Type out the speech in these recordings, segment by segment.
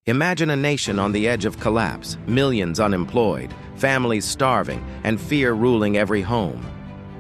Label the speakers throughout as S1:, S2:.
S1: Imagine a nation on the edge of collapse, millions unemployed, families starving, and fear ruling every home.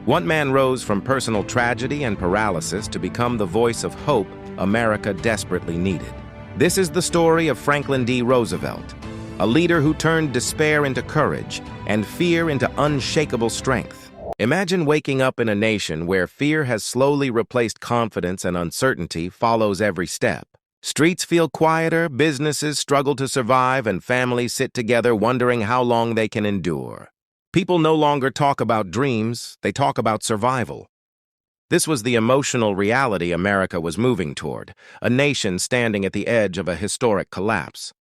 S1: One man rose from personal tragedy and paralysis to become the voice of hope America desperately needed. This is the story of Franklin D. Roosevelt, a leader who turned despair into courage and fear into unshakable strength. Imagine waking up in a nation where fear has slowly replaced confidence and uncertainty follows every step. Streets feel quieter, businesses struggle to survive, and families sit together wondering how long they can endure. People no longer talk about dreams, they talk about survival. This was the emotional reality America was moving toward, a nation standing at the edge of a historic collapse.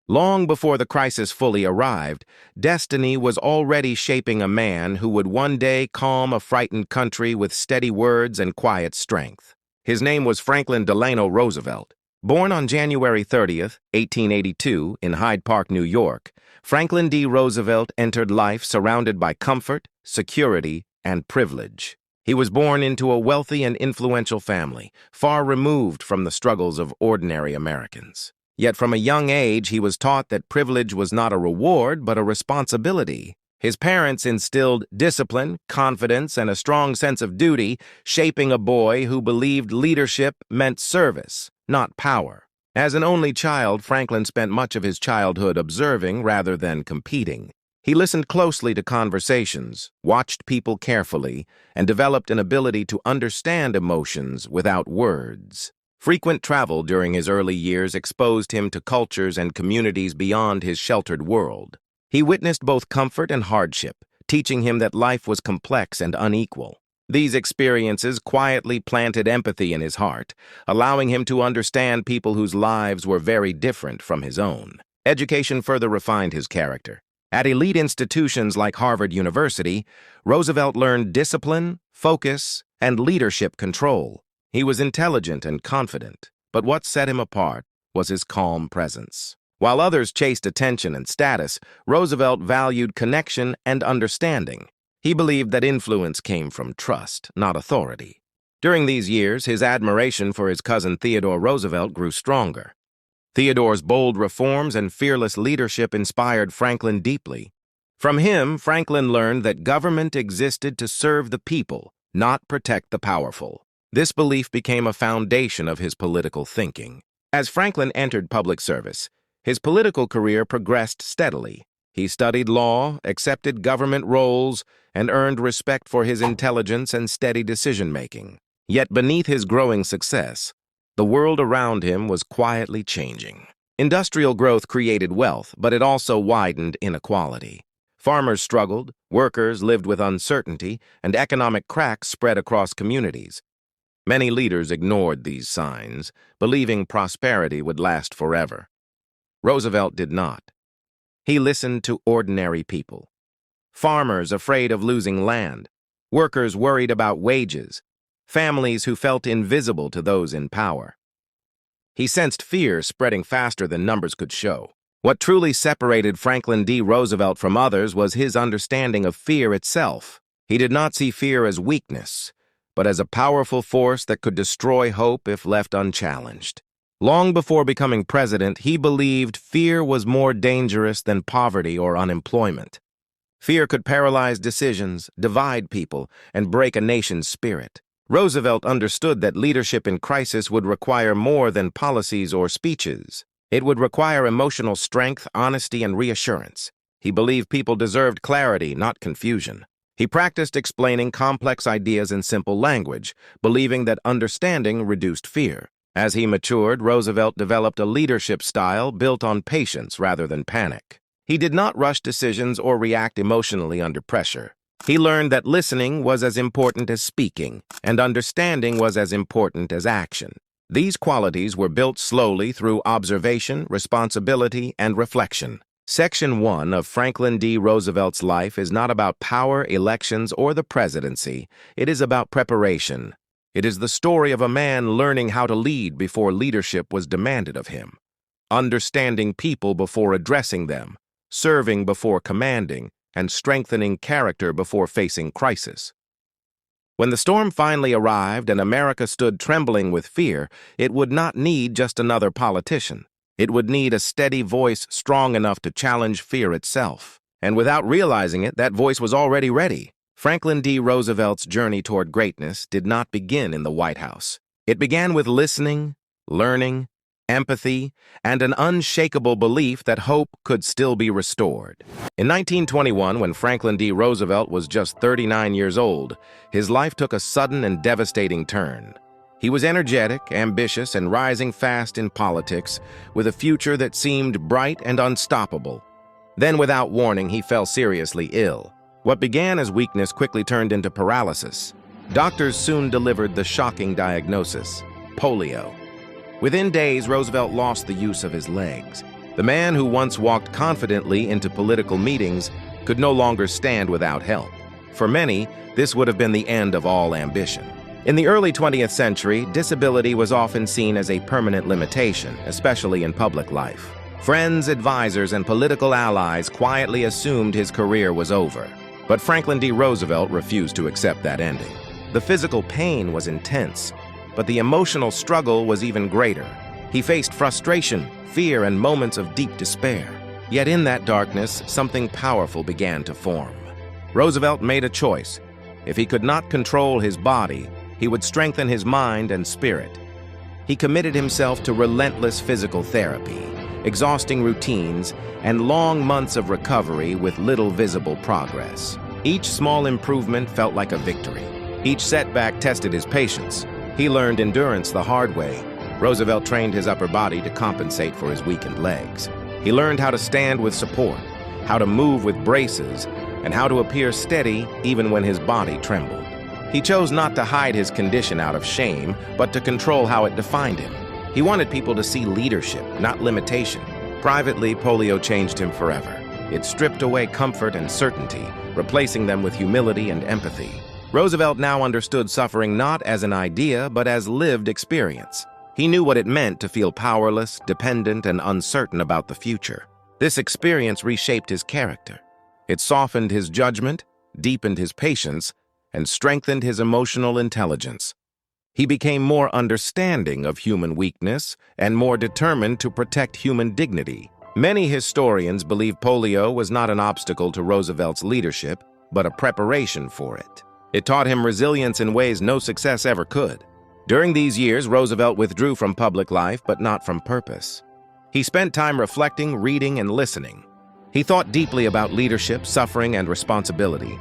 S1: Long before the crisis fully arrived, destiny was already shaping a man who would one day calm a frightened country with steady words and quiet strength. His name was Franklin Delano Roosevelt. Born on January 30th, 1882, in Hyde Park, New York, Franklin D. Roosevelt entered life surrounded by comfort, security, and privilege. He was born into a wealthy and influential family, far removed from the struggles of ordinary Americans. Yet from a young age, he was taught that privilege was not a reward, but a responsibility. His parents instilled discipline, confidence, and a strong sense of duty, shaping a boy who believed leadership meant service, not power. As an only child, Franklin spent much of his childhood observing rather than competing. He listened closely to conversations, watched people carefully, and developed an ability to understand emotions without words. Frequent travel during his early years exposed him to cultures and communities beyond his sheltered world. He witnessed both comfort and hardship, teaching him that life was complex and unequal. These experiences quietly planted empathy in his heart, allowing him to understand people whose lives were very different from his own. Education further refined his character. At elite institutions like Harvard University, Roosevelt learned discipline, focus, and leadership control. He was intelligent and confident, but what set him apart was his calm presence. While others chased attention and status, Roosevelt valued connection and understanding. He believed that influence came from trust, not authority. During these years, his admiration for his cousin Theodore Roosevelt grew stronger. Theodore's bold reforms and fearless leadership inspired Franklin deeply. From him, Franklin learned that government existed to serve the people, not protect the powerful. This belief became a foundation of his political thinking. As Franklin entered public service, his political career progressed steadily. He studied law, accepted government roles, and earned respect for his intelligence and steady decision-making. Yet beneath his growing success, the world around him was quietly changing. Industrial growth created wealth, but it also widened inequality. Farmers struggled, workers lived with uncertainty, and economic cracks spread across communities. Many leaders ignored these signs, believing prosperity would last forever. Roosevelt did not. He listened to ordinary people. Farmers afraid of losing land, workers worried about wages, families who felt invisible to those in power. He sensed fear spreading faster than numbers could show. What truly separated Franklin D. Roosevelt from others was his understanding of fear itself. He did not see fear as weakness, but as a powerful force that could destroy hope if left unchallenged. Long before becoming president, he believed fear was more dangerous than poverty or unemployment. Fear could paralyze decisions, divide people, and break a nation's spirit. Roosevelt understood that leadership in crisis would require more than policies or speeches. It would require emotional strength, honesty, and reassurance. He believed people deserved clarity, not confusion. He practiced explaining complex ideas in simple language, believing that understanding reduced fear. As he matured, Roosevelt developed a leadership style built on patience rather than panic. He did not rush decisions or react emotionally under pressure. He learned that listening was as important as speaking, and understanding was as important as action. These qualities were built slowly through observation, responsibility, and reflection. Section 1 of Franklin D. Roosevelt's life is not about power, elections, or the presidency. It is about preparation. It is the story of a man learning how to lead before leadership was demanded of him, understanding people before addressing them, serving before commanding, and strengthening character before facing crisis. When the storm finally arrived and America stood trembling with fear, it would not need just another politician. It would need a steady voice strong enough to challenge fear itself. And without realizing it, that voice was already ready. Franklin D. Roosevelt's journey toward greatness did not begin in the White House. It began with listening, learning, empathy, and an unshakable belief that hope could still be restored. In 1921, when Franklin D. Roosevelt was just 39 years old, his life took a sudden and devastating turn. He was energetic, ambitious, and rising fast in politics, with a future that seemed bright and unstoppable. Then, without warning, he fell seriously ill. What began as weakness quickly turned into paralysis. Doctors soon delivered the shocking diagnosis: polio. Within days, Roosevelt lost the use of his legs. The man who once walked confidently into political meetings could no longer stand without help. For many, this would have been the end of all ambition. In the early 20th century, disability was often seen as a permanent limitation, especially in public life. Friends, advisors, and political allies quietly assumed his career was over. But Franklin D. Roosevelt refused to accept that ending. The physical pain was intense, but the emotional struggle was even greater. He faced frustration, fear, and moments of deep despair. Yet in that darkness, something powerful began to form. Roosevelt made a choice. If he could not control his body, he would strengthen his mind and spirit. He committed himself to relentless physical therapy, exhausting routines, and long months of recovery with little visible progress. Each small improvement felt like a victory. Each setback tested his patience. He learned endurance the hard way. Roosevelt trained his upper body to compensate for his weakened legs. He learned how to stand with support, how to move with braces, and how to appear steady even when his body trembled. He chose not to hide his condition out of shame, but to control how it defined him. He wanted people to see leadership, not limitation. Privately, polio changed him forever. It stripped away comfort and certainty, replacing them with humility and empathy. Roosevelt now understood suffering not as an idea, but as lived experience. He knew what it meant to feel powerless, dependent, and uncertain about the future. This experience reshaped his character. It softened his judgment, deepened his patience, and strengthened his emotional intelligence. He became more understanding of human weakness and more determined to protect human dignity. Many historians believe polio was not an obstacle to Roosevelt's leadership, but a preparation for it. It taught him resilience in ways no success ever could. During these years, Roosevelt withdrew from public life, but not from purpose. He spent time reflecting, reading, and listening. He thought deeply about leadership, suffering, and responsibility.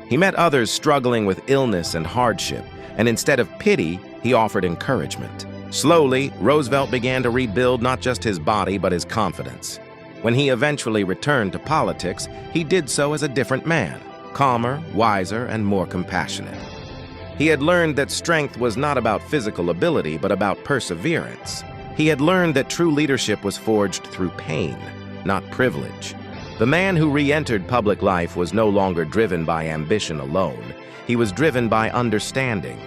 S1: He met others struggling with illness and hardship, and instead of pity, he offered encouragement. Slowly, Roosevelt began to rebuild not just his body, but his confidence. When he eventually returned to politics, he did so as a different man, calmer, wiser, and more compassionate. He had learned that strength was not about physical ability, but about perseverance. He had learned that true leadership was forged through pain, not privilege. The man who re-entered public life was no longer driven by ambition alone. He was driven by understanding.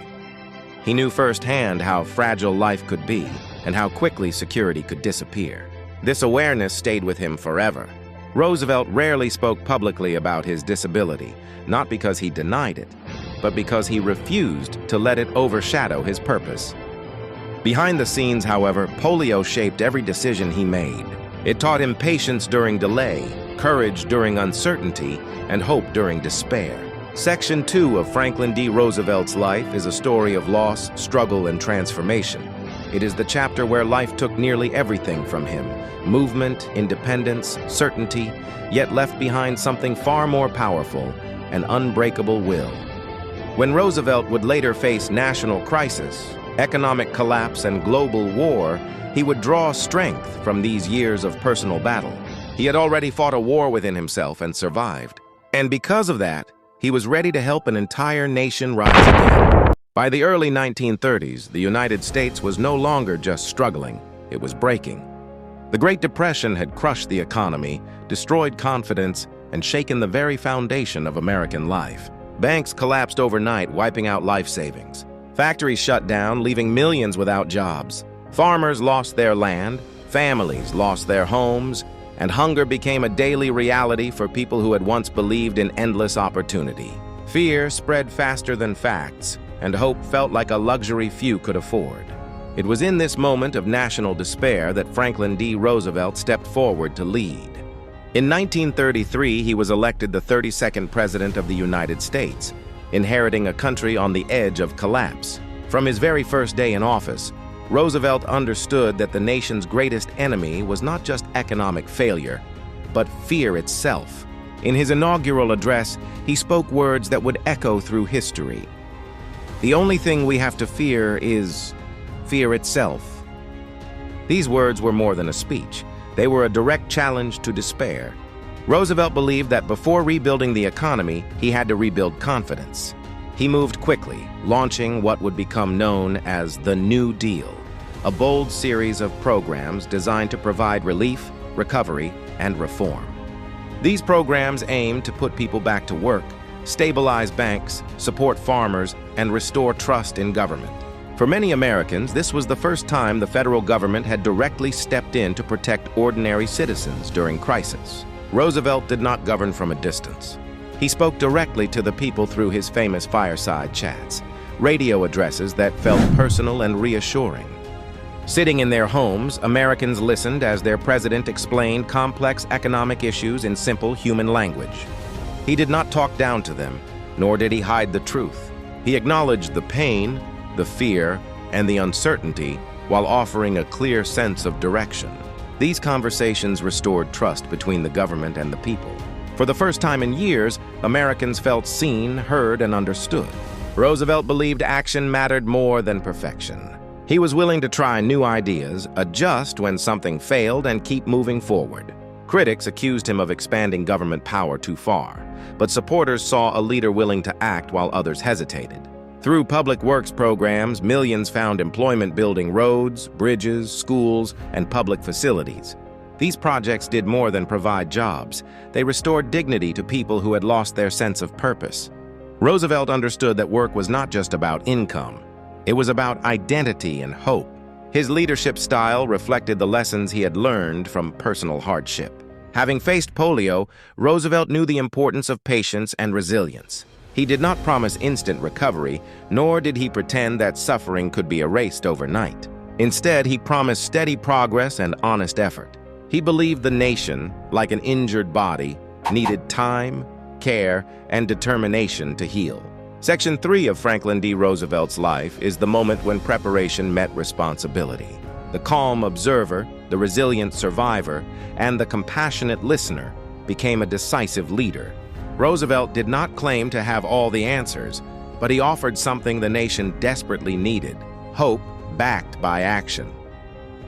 S1: He knew firsthand how fragile life could be and how quickly security could disappear. This awareness stayed with him forever. Roosevelt rarely spoke publicly about his disability, not because he denied it, but because he refused to let it overshadow his purpose. Behind the scenes, however, polio shaped every decision he made. It taught him patience during delay, courage during uncertainty, and hope during despair. Section 2 of Franklin D. Roosevelt's life is a story of loss, struggle, and transformation. It is the chapter where life took nearly everything from him: movement, independence, certainty, yet left behind something far more powerful: an unbreakable will. When Roosevelt would later face national crisis, economic collapse, and global war, he would draw strength from these years of personal battle. He had already fought a war within himself and survived. And because of that, he was ready to help an entire nation rise again. By the early 1930s, the United States was no longer just struggling, it was breaking. The Great Depression had crushed the economy, destroyed confidence, and shaken the very foundation of American life. Banks collapsed overnight, wiping out life savings. Factories shut down, leaving millions without jobs. Farmers lost their land, families lost their homes, and hunger became a daily reality for people who had once believed in endless opportunity. Fear spread faster than facts, and hope felt like a luxury few could afford. It was in this moment of national despair that Franklin D. Roosevelt stepped forward to lead. In 1933, he was elected the 32nd President of the United States, inheriting a country on the edge of collapse. From his very first day in office, Roosevelt understood that the nation's greatest enemy was not just economic failure, but fear itself. In his inaugural address, he spoke words that would echo through history. "The only thing we have to fear is fear itself." These words were more than a speech. They were a direct challenge to despair. Roosevelt believed that before rebuilding the economy, he had to rebuild confidence. He moved quickly, launching what would become known as the New Deal, a bold series of programs designed to provide relief, recovery, and reform. These programs aimed to put people back to work, stabilize banks, support farmers, and restore trust in government. For many Americans, this was the first time the federal government had directly stepped in to protect ordinary citizens during crisis. Roosevelt did not govern from a distance. He spoke directly to the people through his famous Fireside Chats, radio addresses that felt personal and reassuring. Sitting in their homes, Americans listened as their president explained complex economic issues in simple human language. He did not talk down to them, nor did he hide the truth. He acknowledged the pain, the fear, and the uncertainty while offering a clear sense of direction. These conversations restored trust between the government and the people. For the first time in years, Americans felt seen, heard, and understood. Roosevelt believed action mattered more than perfection. He was willing to try new ideas, adjust when something failed, and keep moving forward. Critics accused him of expanding government power too far, but supporters saw a leader willing to act while others hesitated. Through public works programs, millions found employment building roads, bridges, schools, and public facilities. These projects did more than provide jobs. They restored dignity to people who had lost their sense of purpose. Roosevelt understood that work was not just about income. It was about identity and hope. His leadership style reflected the lessons he had learned from personal hardship. Having faced polio, Roosevelt knew the importance of patience and resilience. He did not promise instant recovery, nor did he pretend that suffering could be erased overnight. Instead, he promised steady progress and honest effort. He believed the nation, like an injured body, needed time, care, and determination to heal. Section 3 of Franklin D. Roosevelt's life is the moment when preparation met responsibility. The calm observer, the resilient survivor, and the compassionate listener became a decisive leader. Roosevelt did not claim to have all the answers, but he offered something the nation desperately needed: hope backed by action.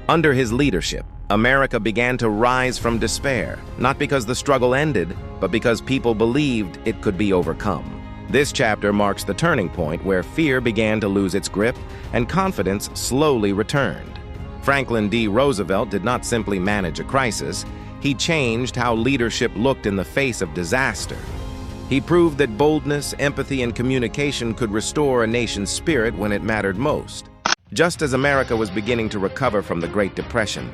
S1: Under his leadership, America began to rise from despair, not because the struggle ended, but because people believed it could be overcome. This chapter marks the turning point where fear began to lose its grip and confidence slowly returned. Franklin D. Roosevelt did not simply manage a crisis, he changed how leadership looked in the face of disaster. He proved that boldness, empathy, and communication could restore a nation's spirit when it mattered most. Just as America was beginning to recover from the Great Depression,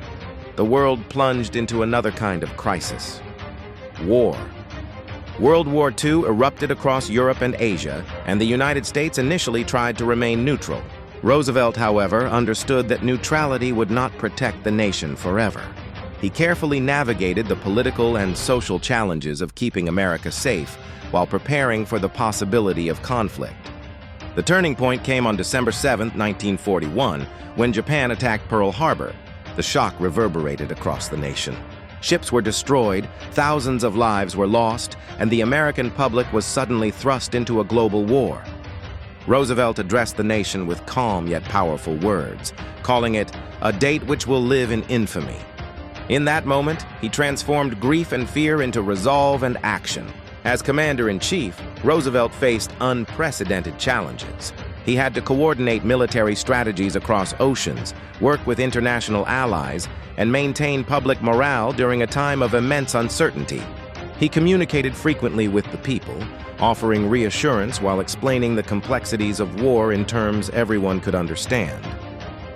S1: the world plunged into another kind of crisis: war. World War II erupted across Europe and Asia, and the United States initially tried to remain neutral. Roosevelt, however, understood that neutrality would not protect the nation forever. He carefully navigated the political and social challenges of keeping America safe while preparing for the possibility of conflict. The turning point came on December 7, 1941, when Japan attacked Pearl Harbor. The shock reverberated across the nation. Ships were destroyed, thousands of lives were lost, and the American public was suddenly thrust into a global war. Roosevelt addressed the nation with calm yet powerful words, calling it a date which will live in infamy. In that moment, he transformed grief and fear into resolve and action. As Commander-in-Chief, Roosevelt faced unprecedented challenges. He had to coordinate military strategies across oceans, work with international allies, and maintain public morale during a time of immense uncertainty. He communicated frequently with the people, offering reassurance while explaining the complexities of war in terms everyone could understand.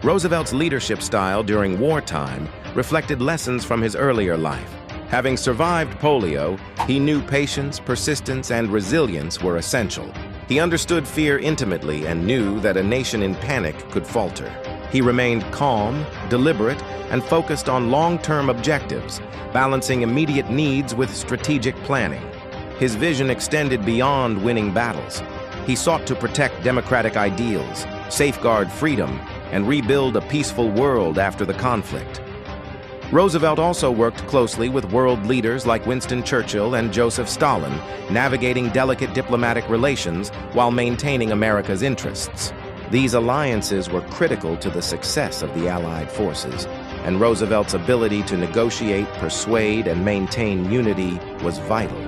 S1: Roosevelt's leadership style during wartime reflected lessons from his earlier life. Having survived polio, he knew patience, persistence, and resilience were essential. He understood fear intimately and knew that a nation in panic could falter. He remained calm, deliberate, and focused on long-term objectives, balancing immediate needs with strategic planning. His vision extended beyond winning battles. He sought to protect democratic ideals, safeguard freedom, and rebuild a peaceful world after the conflict. Roosevelt also worked closely with world leaders like Winston Churchill and Joseph Stalin, navigating delicate diplomatic relations while maintaining America's interests. These alliances were critical to the success of the Allied forces, and Roosevelt's ability to negotiate, persuade, and maintain unity was vital.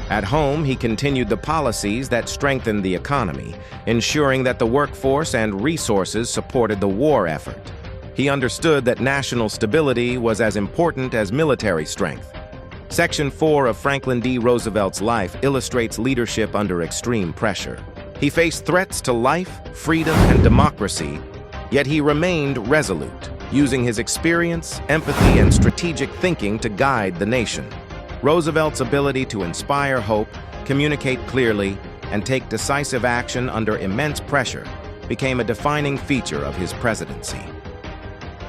S1: At home, he continued the policies that strengthened the economy, ensuring that the workforce and resources supported the war effort. He understood that national stability was as important as military strength. Section 4 of Franklin D. Roosevelt's life illustrates leadership under extreme pressure. He faced threats to life, freedom, and democracy, yet he remained resolute, using his experience, empathy, and strategic thinking to guide the nation. Roosevelt's ability to inspire hope, communicate clearly, and take decisive action under immense pressure became a defining feature of his presidency.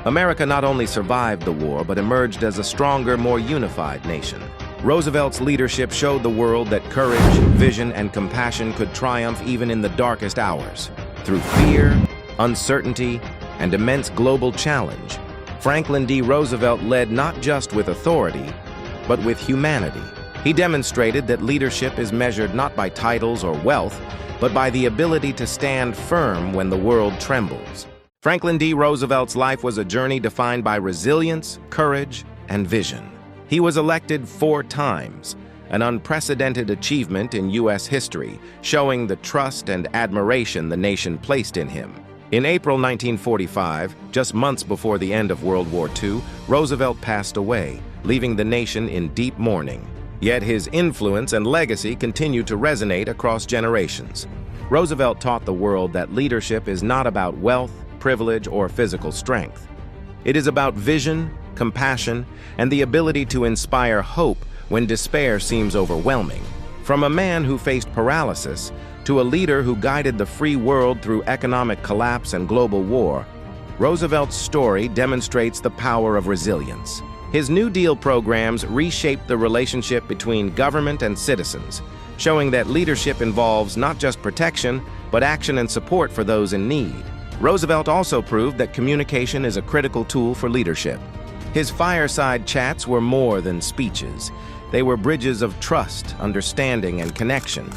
S1: America not only survived the war, but emerged as a stronger, more unified nation. Roosevelt's leadership showed the world that courage, vision, and compassion could triumph even in the darkest hours. Through fear, uncertainty, and immense global challenge, Franklin D. Roosevelt led not just with authority, but with humanity. He demonstrated that leadership is measured not by titles or wealth, but by the ability to stand firm when the world trembles. Franklin D. Roosevelt's life was a journey defined by resilience, courage, and vision. He was elected 4 times, an unprecedented achievement in U.S. history, showing the trust and admiration the nation placed in him. In April 1945, just months before the end of World War II, Roosevelt passed away, leaving the nation in deep mourning. Yet his influence and legacy continued to resonate across generations. Roosevelt taught the world that leadership is not about wealth, privilege, or physical strength. It is about vision, compassion, and the ability to inspire hope when despair seems overwhelming. From a man who faced paralysis to a leader who guided the free world through economic collapse and global war, Roosevelt's story demonstrates the power of resilience. His New Deal programs reshaped the relationship between government and citizens, showing that leadership involves not just protection, but action and support for those in need. Roosevelt also proved that communication is a critical tool for leadership. His fireside chats were more than speeches. They were bridges of trust, understanding, and connection.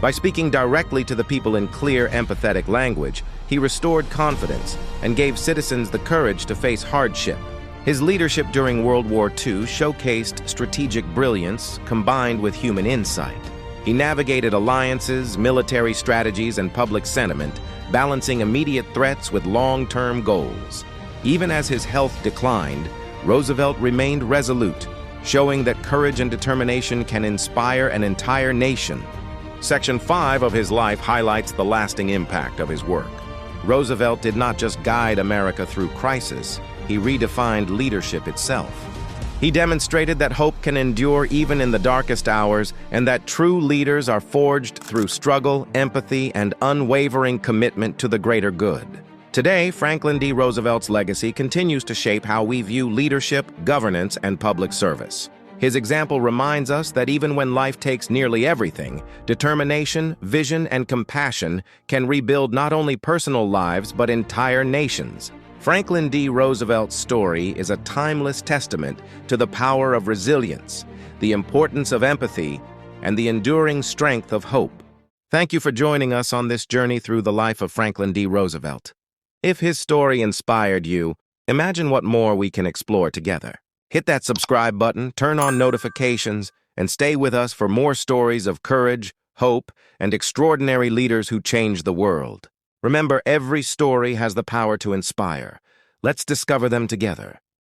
S1: By speaking directly to the people in clear, empathetic language, he restored confidence and gave citizens the courage to face hardship. His leadership during World War II showcased strategic brilliance combined with human insight. He navigated alliances, military strategies, and public sentiment, balancing immediate threats with long-term goals. Even as his health declined, Roosevelt remained resolute, showing that courage and determination can inspire an entire nation. Section 5 of his life highlights the lasting impact of his work. Roosevelt did not just guide America through crisis, he redefined leadership itself. He demonstrated that hope can endure even in the darkest hours, and that true leaders are forged through struggle, empathy, and unwavering commitment to the greater good. Today, Franklin D. Roosevelt's legacy continues to shape how we view leadership, governance, and public service. His example reminds us that even when life takes nearly everything, determination, vision, and compassion can rebuild not only personal lives but entire nations. Franklin D. Roosevelt's story is a timeless testament to the power of resilience, the importance of empathy, and the enduring strength of hope. Thank you for joining us on this journey through the life of Franklin D. Roosevelt. If his story inspired you, imagine what more we can explore together. Hit that subscribe button, turn on notifications, and stay with us for more stories of courage, hope, and extraordinary leaders who changed the world. Remember, every story has the power to inspire. Let's discover them together.